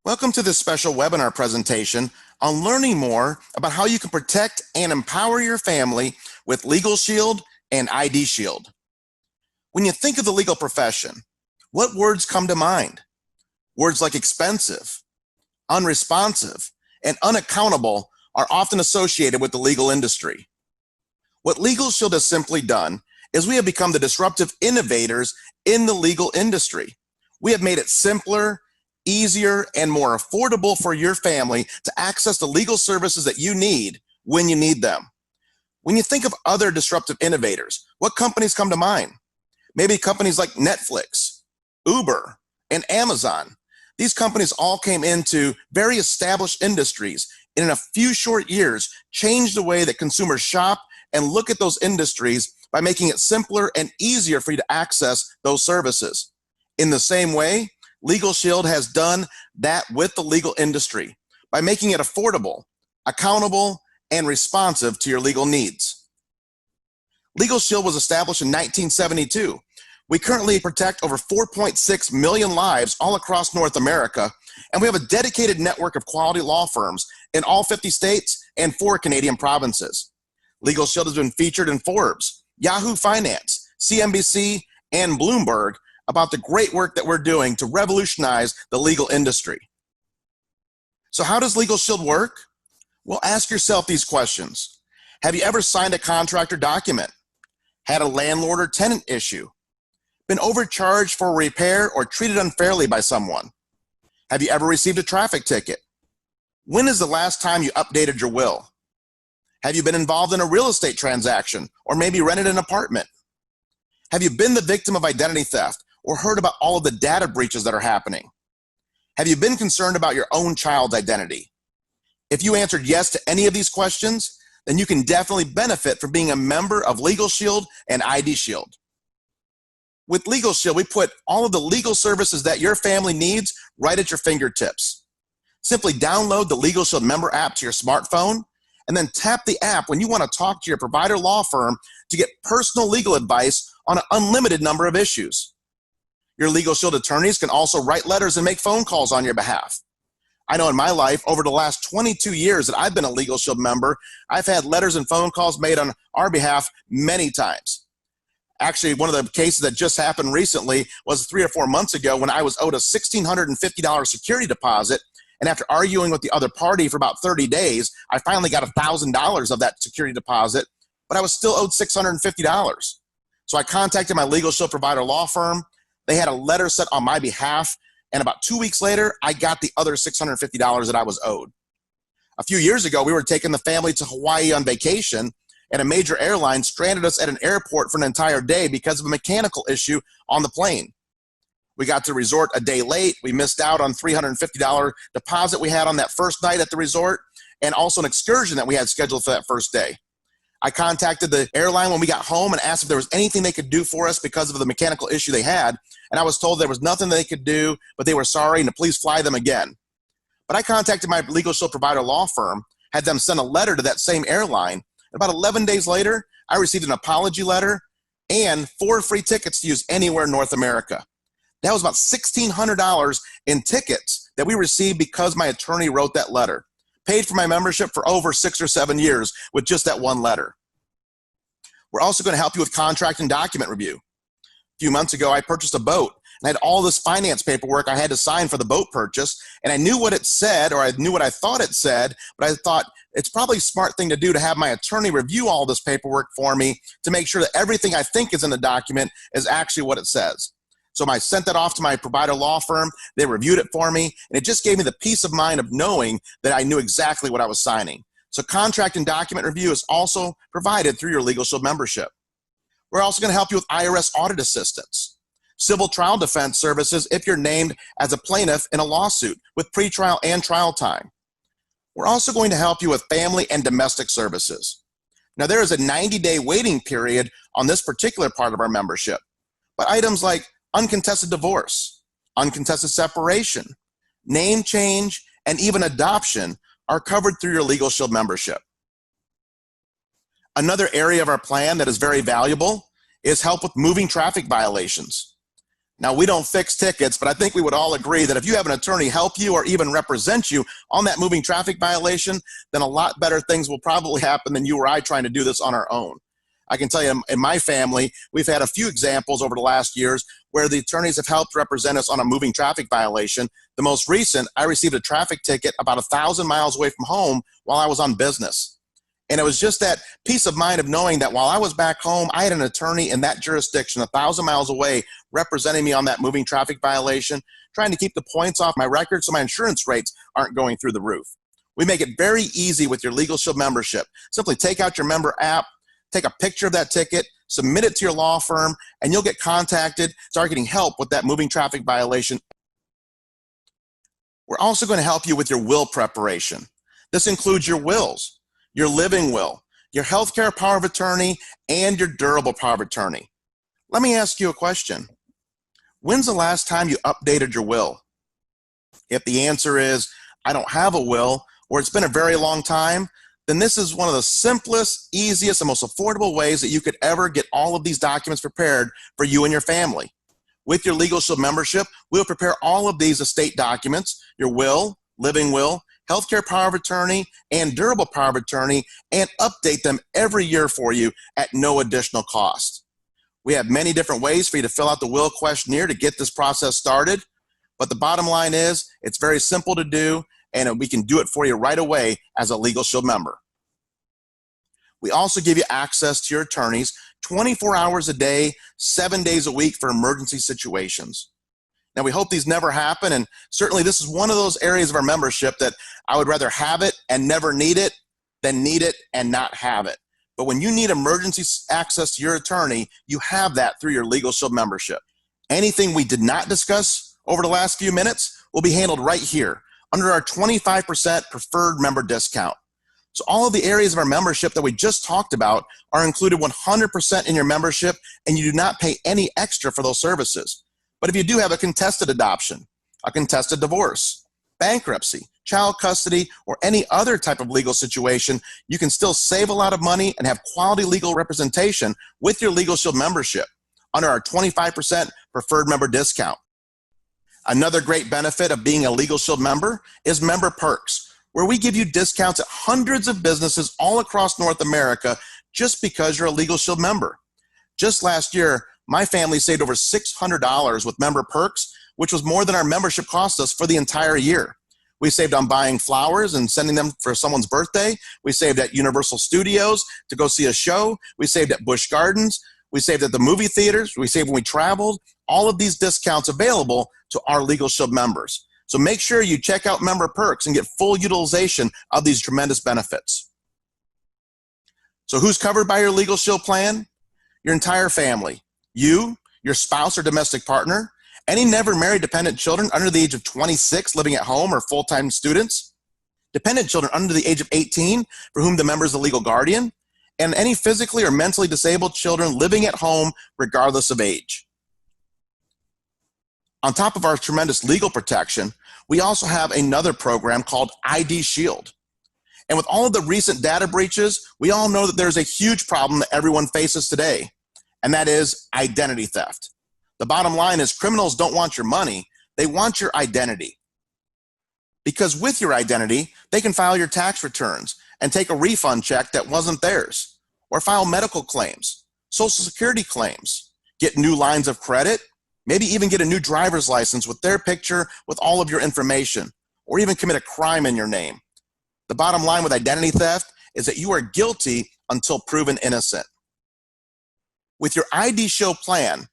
Welcome to this special webinar presentation on learning more about how you can protect and empower your family with LegalShield and ID-Shield. When you think of the legal profession, what words come to mind? Words like expensive, unresponsive, and unaccountable are often associated with the legal industry. What LegalShield has simply done is we have become the disruptive innovators in the legal industry. We have made it simpler, easier, and more affordable for your family to access the legal services that you need when you need them. When you think of other disruptive innovators, what companies come to mind? Maybe companies like Netflix, Uber, and Amazon. These companies all came into very established industries and in a few short years changed the way that consumers shop and look at those industries by making it simpler and easier for you to access those services. In the same way, LegalShield has done that with the legal industry by making it affordable, accountable, and responsive to your legal needs. LegalShield was established in 1972. We currently protect over 4.6 million lives all across North America, and we have a dedicated network of quality law firms in all 50 states and 4 Canadian provinces. LegalShield has been featured in Forbes, Yahoo Finance, CNBC, and Bloomberg about the great work that we're doing to revolutionize the legal industry. So how does LegalShield work? Well, ask yourself these questions. Have you ever signed a contract or document? Had a landlord or tenant issue? Been overcharged for a repair or treated unfairly by someone? Have you ever received a traffic ticket? When is the last time you updated your will? Have you been involved in a real estate transaction or maybe rented an apartment? Have you been the victim of identity theft or heard about all of the data breaches that are happening? Have you been concerned about your own child's identity? If you answered yes to any of these questions, then you can definitely benefit from being a member of LegalShield and ID-Shield. With LegalShield, we put all of the legal services that your family needs right at your fingertips. Simply download the LegalShield member app to your smartphone and then tap the app when you want to talk to your provider law firm to get personal legal advice on an unlimited number of issues. Your LegalShield attorneys can also write letters and make phone calls on your behalf. I know in my life, over the last 22 years that I've been a LegalShield member, I've had letters and phone calls made on our behalf many times. Actually, one of the cases that just happened recently was 3 or 4 months ago when I was owed a $1,650 security deposit, and after arguing with the other party for about 30 days, I finally got $1,000 of that security deposit, but I was still owed $650. So I contacted my LegalShield provider law firm. They had a letter set on my behalf, and about 2 weeks later, I got the other $650 that I was owed. A few years ago, we were taking the family to Hawaii on vacation, and a major airline stranded us at an airport for an entire day because of a mechanical issue on the plane. We got to the resort a day late. We missed out on $350 deposit we had on that first night at the resort, and also an excursion that we had scheduled for that first day. I contacted the airline when we got home and asked if there was anything they could do for us because of the mechanical issue they had, and I was told there was nothing they could do, but they were sorry and to please fly them again. But I contacted my LegalShield provider law firm, had them send a letter to that same airline, and about 11 days later, I received an apology letter and 4 free tickets to use anywhere in North America. That was about $1,600 in tickets that we received because my attorney wrote that letter. Paid for my membership for over 6 or 7 years with just that one letter. We're also going to help you with contract and document review. A few months ago, I purchased a boat and I had all this finance paperwork I had to sign for the boat purchase, and I knew what it said, or I knew what I thought it said, but I thought it's probably a smart thing to do to have my attorney review all this paperwork for me to make sure that everything I think is in the document is actually what it says. So I sent that off to my provider law firm. They reviewed it for me, and it just gave me the peace of mind of knowing that I knew exactly what I was signing. So contract and document review is also provided through your LegalShield membership. We're also going to help you with IRS audit assistance, civil trial defense services if you're named as a plaintiff in a lawsuit with pretrial and trial time. We're also going to help you with family and domestic services. Now, there is a 90-day waiting period on this particular part of our membership, but items like uncontested divorce, uncontested separation, name change, and even adoption are covered through your LegalShield membership. Another area of our plan that is very valuable is help with moving traffic violations. Now, we don't fix tickets, but I think we would all agree that if you have an attorney help you or even represent you on that moving traffic violation, then a lot better things will probably happen than you or I trying to do this on our own. I can tell you in my family, we've had a few examples over the last years where the attorneys have helped represent us on a moving traffic violation. The most recent, I received a traffic ticket about 1,000 miles away from home while I was on business. And it was just that peace of mind of knowing that while I was back home, I had an attorney in that jurisdiction 1,000 miles away representing me on that moving traffic violation, trying to keep the points off my record so my insurance rates aren't going through the roof. We make it very easy with your LegalShield membership. Simply take out your member app, take a picture of that ticket, submit it to your law firm, and you'll get contacted, start getting help with that moving traffic violation. We're also going to help you with your will preparation. This includes your wills, your living will, your healthcare power of attorney, and your durable power of attorney. Let me ask you a question. When's the last time you updated your will? If the answer is, I don't have a will, or it's been a very long time, then this is one of the simplest, easiest, and most affordable ways that you could ever get all of these documents prepared for you and your family. With your LegalShield membership, we'll prepare all of these estate documents, your will, living will, healthcare power of attorney, and durable power of attorney, and update them every year for you at no additional cost. We have many different ways for you to fill out the will questionnaire to get this process started, but the bottom line is it's very simple to do, and we can do it for you right away as a LegalShield member. We also give you access to your attorneys 24 hours a day, 7 days a week for emergency situations. Now, we hope these never happen, and certainly this is one of those areas of our membership that I would rather have it and never need it than need it and not have it. But when you need emergency access to your attorney, you have that through your LegalShield membership. Anything we did not discuss over the last few minutes will be handled right here under our 25% preferred member discount. So all of the areas of our membership that we just talked about are included 100% in your membership, and you do not pay any extra for those services. But if you do have a contested adoption, a contested divorce, bankruptcy, child custody, or any other type of legal situation, you can still save a lot of money and have quality legal representation with your LegalShield membership under our 25% preferred member discount. Another great benefit of being a LegalShield member is member perks, where we give you discounts at hundreds of businesses all across North America just because you're a LegalShield member. Just last year, my family saved over $600 with member perks, which was more than our membership cost us for the entire year. We saved on buying flowers and sending them for someone's birthday. We saved at Universal Studios to go see a show. We saved at Busch Gardens. We saved at the movie theaters. We saved when we traveled. All of these discounts available to our LegalShield members. So make sure you check out member perks and get full utilization of these tremendous benefits. So who's covered by your LegalShield plan? Your entire family. You, your spouse or domestic partner, any never married dependent children under the age of 26 living at home or full-time students, dependent children under the age of 18 for whom the member is the legal guardian, and any physically or mentally disabled children living at home regardless of age. On top of our tremendous legal protection, we also have another program called LegalShield. And with all of the recent data breaches, we all know that there's a huge problem that everyone faces today, and that is identity theft. The bottom line is criminals don't want your money, they want your identity. Because with your identity, they can file your tax returns and take a refund check that wasn't theirs, or file medical claims, Social Security claims, get new lines of credit, maybe even get a new driver's license with their picture with all of your information, or even commit a crime in your name. The bottom line with identity theft is that you are guilty until proven innocent. With your LegalShield plan,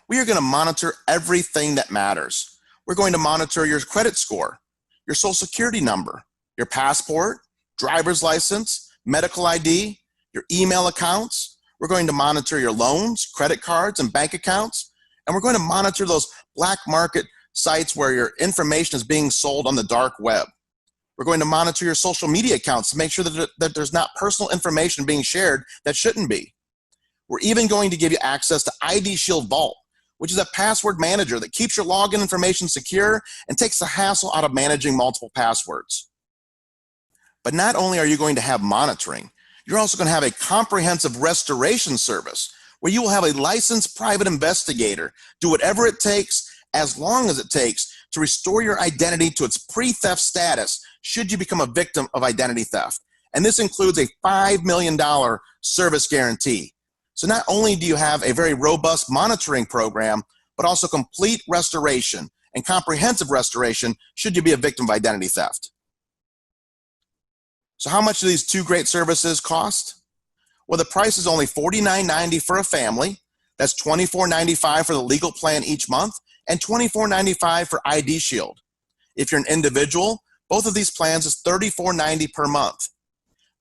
we are going to monitor everything that matters. We're going to monitor your credit score, your Social Security number, your passport, driver's license, medical ID, your email accounts. We're going to monitor your loans, credit cards, and bank accounts. And we're going to monitor those black market sites where your information is being sold on the dark web. We're going to monitor your social media accounts to make sure that there's not personal information being shared that shouldn't be. We're even going to give you access to LegalShield Vault, which is a password manager that keeps your login information secure and takes the hassle out of managing multiple passwords. But not only are you going to have monitoring, you're also going to have a comprehensive restoration service where you will have a licensed private investigator do whatever it takes, as long as it takes, to restore your identity to its pre-theft status should you become a victim of identity theft. And this includes a $5 million service guarantee. So not only do you have a very robust monitoring program, but also complete restoration and comprehensive restoration should you be a victim of identity theft. So how much do these two great services cost? Well, the price is only $49.90 for a family. That's $24.95 for the legal plan each month and $24.95 for ID Shield. If you're an individual, both of these plans is $34.90 per month.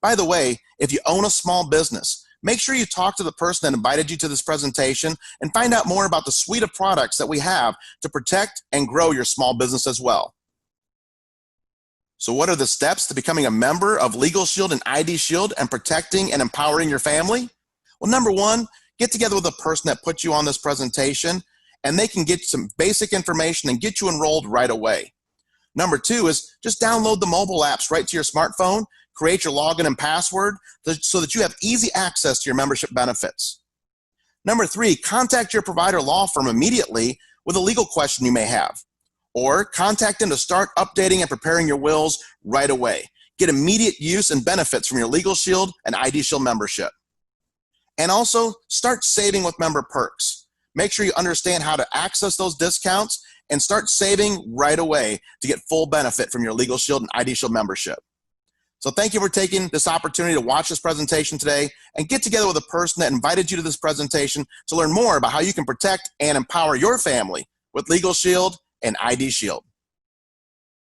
By the way, if you own a small business, make sure you talk to the person that invited you to this presentation and find out more about the suite of products that we have to protect and grow your small business as well. So what are the steps to becoming a member of LegalShield and ID Shield and protecting and empowering your family? Well, number one, get together with the person that put you on this presentation, and they can get some basic information and get you enrolled right away. Number two is just download the mobile apps right to your smartphone, create your login and password so that you have easy access to your membership benefits. Number three, contact your provider law firm immediately with a legal question you may have, or contact them to start updating and preparing your wills right away. Get immediate use and benefits from your LegalShield and ID Shield membership. And also start saving with member perks. Make sure you understand how to access those discounts and start saving right away to get full benefit from your LegalShield and ID Shield membership. So thank you for taking this opportunity to watch this presentation today and get together with a person that invited you to this presentation to learn more about how you can protect and empower your family with LegalShield and ID Shield.